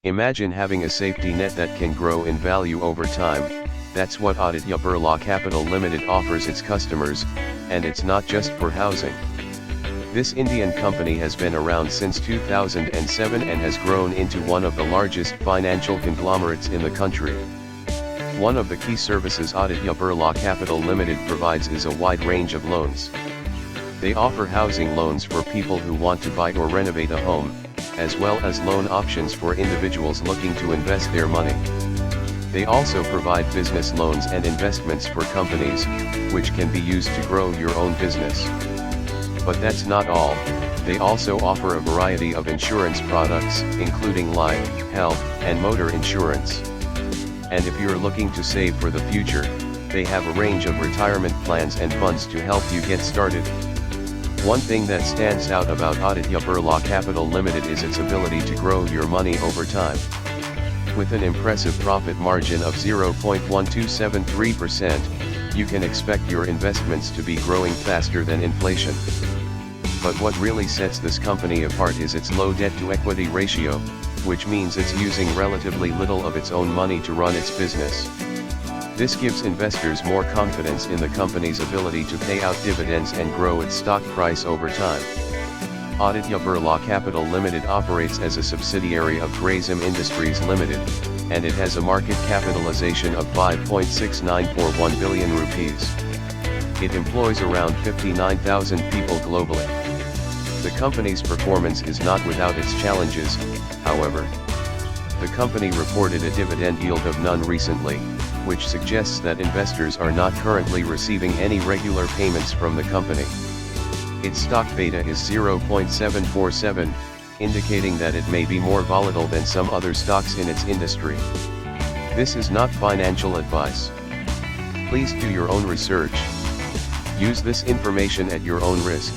Imagine having a safety net that can grow in value over time. That's what Aditya Birla Capital Limited offers its customers, and it's not just for housing. This Indian company has been around since 2007 and has grown into one of the largest financial conglomerates in the country. One of the key services Aditya Birla Capital Limited provides is a wide range of loans. They offer housing loans for people who want to buy or renovate a home, as well as loan options for individuals looking to invest their money. They also provide business loans and investments for companies, which can be used to grow your own business. But that's not all. They also offer a variety of insurance products, including life, health, and motor insurance. And if you're looking to save for the future, they have a range of retirement plans and funds to help you get started. One thing that stands out about Aditya Birla Capital Limited is its ability to grow your money over time. With an impressive profit margin of 0.1273%, you can expect your investments to be growing faster than inflation. But what really sets this company apart is its low debt-to-equity ratio, which means it's using relatively little of its own money to run its business. This gives investors more confidence in the company's ability to pay out dividends and grow its stock price over time. Aditya Birla Capital Limited operates as a subsidiary of Grasim Industries Limited, and it has a market capitalization of 5.6941 billion rupees. It employs around 59,000 people globally. The company's performance is not without its challenges, however. The company reported a dividend yield of none recently, which suggests that investors are not currently receiving any regular payments from the company. Its stock beta is 0.747, indicating that it may be more volatile than some other stocks in its industry. This is not financial advice. Please do your own research. Use this information at your own risk.